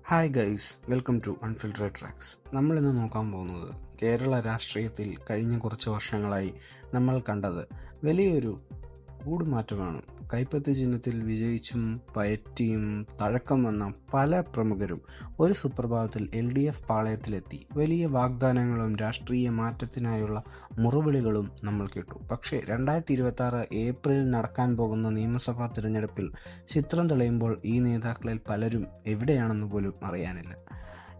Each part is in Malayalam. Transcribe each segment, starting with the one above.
Hi guys, welcome to unfiltered tracks. നമ്മളിന്ന് നോക്കാൻ പോകുന്നത് കേരള രാഷ്ട്രീയത്തിൽ കഴിഞ്ഞ കുറച്ച് വർഷങ്ങളായി നമ്മൾ കണ്ടത് വലിയൊരു കൂടുമാറ്റമാണ്. കൈപ്പത്തി ചിഹ്നത്തിൽ വിജയിച്ചും പയറ്റിയും തഴക്കം വന്ന പല പ്രമുഖരും ഒരു സുപ്രഭാതത്തിൽ LDF പാളയത്തിലെത്തി. വലിയ വാഗ്ദാനങ്ങളും രാഷ്ട്രീയ മാറ്റത്തിനായുള്ള മുറവിളികളും നമ്മൾ കേട്ടു. പക്ഷേ 2026 ഏപ്രിലിൽ നടക്കാൻ പോകുന്ന നിയമസഭാ തിരഞ്ഞെടുപ്പിൽ ചിത്രം തെളിയുമ്പോൾ ഈ നേതാക്കളിൽ പലരും എവിടെയാണെന്ന് പോലും അറിയാനില്ല.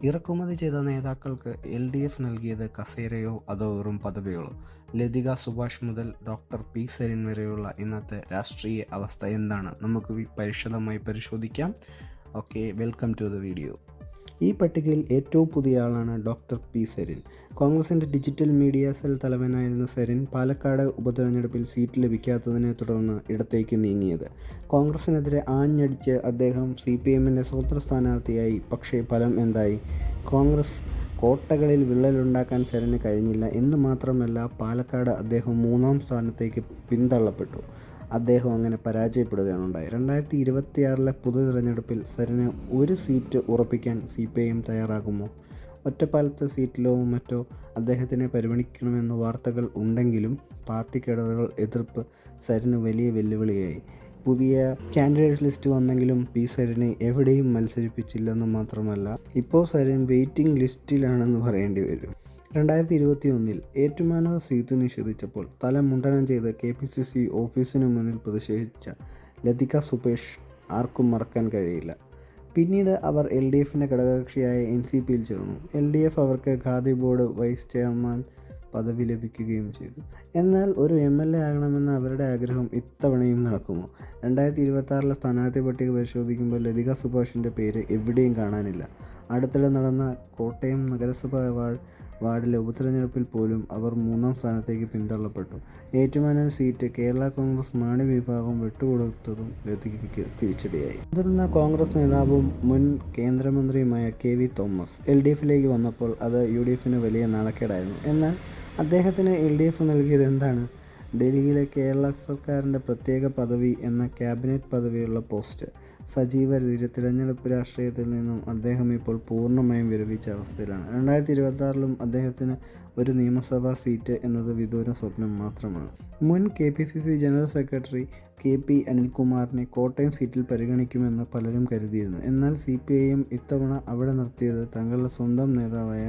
ഇറക്കുമതി ചെയ്ത നേതാക്കൾക്ക് LDF നൽകിയത് കസേരയോ അതോ വെറും പദവികളോ? ലതിക സുഭാഷ് മുതൽ ഡോക്ടർ പി സരിൻ വരെയുള്ള ഇന്നത്തെ രാഷ്ട്രീയ അവസ്ഥ എന്താണ്? നമുക്ക് വിശദമായി പരിശോധിക്കാം. Okay, welcome to the video. ഈ പട്ടികയിൽ ഏറ്റവും പുതിയ ആളാണ് ഡോക്ടർ പി സരിൻ. കോൺഗ്രസിൻ്റെ ഡിജിറ്റൽ മീഡിയ സെൽ തലവനായിരുന്ന സരിൻ പാലക്കാട് ഉപതെരഞ്ഞെടുപ്പിൽ സീറ്റ് ലഭിക്കാത്തതിനെ തുടർന്ന് ഇടത്തേക്ക് നീങ്ങിയത്. കോൺഗ്രസിനെതിരെ ആഞ്ഞടിച്ച് അദ്ദേഹം CPMൻ്റെ സ്വതന്ത്ര സ്ഥാനാർത്ഥിയായി. പക്ഷേ ഫലം എന്തായി? കോൺഗ്രസ് കോട്ടകളിൽ വിള്ളലുണ്ടാക്കാൻ സരിന് കഴിഞ്ഞില്ല എന്ന് മാത്രമല്ല, പാലക്കാട് അദ്ദേഹം 3ാം സ്ഥാനത്തേക്ക് പിന്തള്ളപ്പെട്ടു. അദ്ദേഹം അങ്ങനെ പരാജയപ്പെടുകയാണ് ഉണ്ടായത്. 2026 പൊതു തിരഞ്ഞെടുപ്പിൽ സരിന് ഒരു സീറ്റ് ഉറപ്പിക്കാൻ CPM തയ്യാറാകുമോ? ഒറ്റപ്പാലത്തെ സീറ്റിലോ മറ്റോ അദ്ദേഹത്തിനെ പരിഗണിക്കണമെന്ന് വാർത്തകൾ ഉണ്ടെങ്കിലും പാർട്ടിക്കിടവുകൾ എതിർപ്പ് സരിന് വലിയ വെല്ലുവിളിയായി. പുതിയ കാൻഡിഡേറ്റ് ലിസ്റ്റ് വന്നെങ്കിലും പി സരിനെ എവിടെയും മത്സരിപ്പിച്ചില്ലെന്ന് മാത്രമല്ല, ഇപ്പോൾ സരിൻ വെയിറ്റിംഗ് ലിസ്റ്റിലാണെന്ന് പറയേണ്ടി വരും. 2021 ഏറ്റുമാനൂർ സീറ്റ് നിഷേധിച്ചപ്പോൾ തല മുണ്ടനം ചെയ്ത് KPCC ഓഫീസിന് മുന്നിൽ പ്രതിഷേധിച്ച ലതിക സുഭാഷ് ആർക്കും മറക്കാൻ കഴിയില്ല. പിന്നീട് അവർ LDFൻ്റെ ഘടകകക്ഷിയായ NCPയിൽ ചേർന്നു. LDF അവർക്ക് ഖാദി ബോർഡ് വൈസ് ചെയർമാൻ പദവി ലഭിക്കുകയും ചെയ്തു. എന്നാൽ ഒരു MLA ആകണമെന്ന അവരുടെ ആഗ്രഹം ഇത്തവണയും നടക്കുമോ? 2026 സ്ഥാനാർത്ഥി പട്ടിക പരിശോധിക്കുമ്പോൾ ലതിക സുഭാഷിൻ്റെ പേര് എവിടെയും കാണാനില്ല. അടുത്തിടെ നടന്ന കോട്ടയം നഗരസഭാ വാർഡിലെ ഉപതെരഞ്ഞെടുപ്പിൽ പോലും അവർ 3ാം സ്ഥാനത്തേക്ക് പിന്തള്ളപ്പെട്ടു. ഏറ്റുമാനൂർ സീറ്റ് കേരള കോൺഗ്രസ് മാണി വിഭാഗം വിട്ടുകൊടുത്തതും ലതികയ്ക്ക് തിരിച്ചടിയായി. മുതിർന്ന കോൺഗ്രസ് നേതാവും മുൻ കേന്ദ്രമന്ത്രിയുമായ KV തോമസ് LDFിലേക്ക് വന്നപ്പോൾ അത് UDFന് വലിയ നാണക്കേടായിരുന്നു. എന്നാൽ അദ്ദേഹത്തിന് LDF നൽകിയത് എന്താണ്? ഡൽഹിയിലെ കേരള സർക്കാരിൻ്റെ പ്രത്യേക പദവി എന്ന ക്യാബിനറ്റ് പദവിയുള്ള പോസ്റ്റ്. സജീവ തിരഞ്ഞെടുപ്പ് രാഷ്ട്രീയത്തിൽ നിന്നും അദ്ദേഹം ഇപ്പോൾ പൂർണ്ണമായും വിരമിച്ച അവസ്ഥയിലാണ്. 2026 അദ്ദേഹത്തിന് ഒരു നിയമസഭാ സീറ്റ് എന്നത് വിദൂര സ്വപ്നം മാത്രമാണ്. മുൻ KPCC ജനറൽ സെക്രട്ടറി KP അനിൽകുമാറിനെ കോട്ടയം സീറ്റിൽ പരിഗണിക്കുമെന്ന് പലരും കരുതിയിരുന്നു. എന്നാൽ CPIM ഇത്തവണ അവിടെ നിർത്തിയത് തങ്ങളുടെ സ്വന്തം നേതാവായ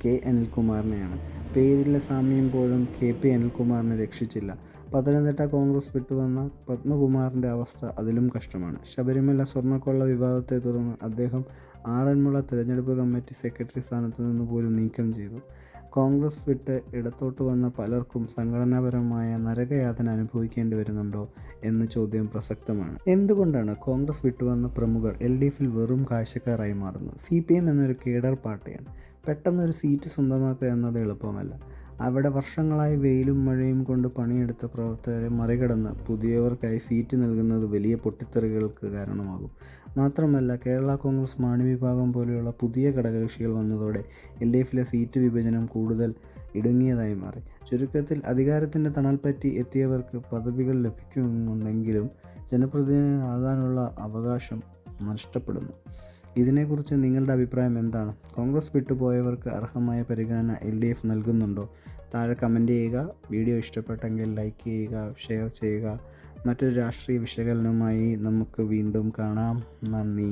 K അനിൽകുമാറിനെയാണ്. പേരിലെ സാമ്യം പോലും KP അനിൽകുമാറിനെ രക്ഷിച്ചില്ല. പത്തനംതിട്ട കോൺഗ്രസ് വിട്ടുവന്ന പത്മകുമാറിൻ്റെ അവസ്ഥ അതിലും കഷ്ടമാണ്. ശബരിമല സ്വർണ്ണക്കൊള്ള വിവാദത്തെ തുടർന്ന് അദ്ദേഹം ആറന്മുള തിരഞ്ഞെടുപ്പ് കമ്മിറ്റി സെക്രട്ടറി സ്ഥാനത്ത് നിന്ന് പോലും നീക്കം ചെയ്തു. കോൺഗ്രസ് വിട്ട് ഇടത്തോട്ട് വന്ന പലർക്കും സംഘടനാപരമായ നരകയാതന അനുഭവിക്കേണ്ടി വരുന്നുണ്ടോ എന്ന ചോദ്യം പ്രസക്തമാണ്. എന്തുകൊണ്ടാണ് കോൺഗ്രസ് വിട്ടുവന്ന പ്രമുഖർ LDFിൽ വെറും കാഴ്ചക്കാരായി മാറുന്നത്? CPM എന്നൊരു കേഡർ പാർട്ടിയാണ്. പെട്ടെന്നൊരു സീറ്റ് സ്വന്തമാക്കുക എന്നത് എളുപ്പമല്ല. അവിടെ വർഷങ്ങളായി വെയിലും മഴയും കൊണ്ട് പണിയെടുത്ത പ്രവർത്തകരെ മറികടന്ന് പുതിയവർക്കായി സീറ്റ് നൽകുന്നത് വലിയ പൊട്ടിത്തെറികൾക്ക് കാരണമാകും. മാത്രമല്ല, കേരള കോൺഗ്രസ് മാണി വിഭാഗം പോലെയുള്ള പുതിയ ഘടകകക്ഷികൾ വന്നതോടെ LDFിലെ സീറ്റ് വിഭജനം കൂടുതൽ ഇടുങ്ങിയതായി മാറി. ചുരുക്കത്തിൽ, അധികാരത്തിൻ്റെ തണൽ പറ്റി എത്തിയവർക്ക് പദവികൾ ലഭിക്കുന്നുണ്ടെങ്കിലും ജനപ്രതിനിധിയാകാനുള്ള അവകാശം നഷ്ടപ്പെടുന്നു. ഇതിനെക്കുറിച്ച് നിങ്ങളുടെ അഭിപ്രായം എന്താണ്? കോൺഗ്രസ് വിട്ടുപോയവർക്ക് അർഹമായ പരിഗണന LDF നൽകുന്നുണ്ടോ? താഴെ കമൻറ്റ് ചെയ്യുക. വീഡിയോ ഇഷ്ടപ്പെട്ടെങ്കിൽ ലൈക്ക് ചെയ്യുക, ഷെയർ ചെയ്യുക. മറ്റൊരു രാഷ്ട്രീയ വിശകലനവുമായി നമുക്ക് വീണ്ടും കാണാം. നന്ദി.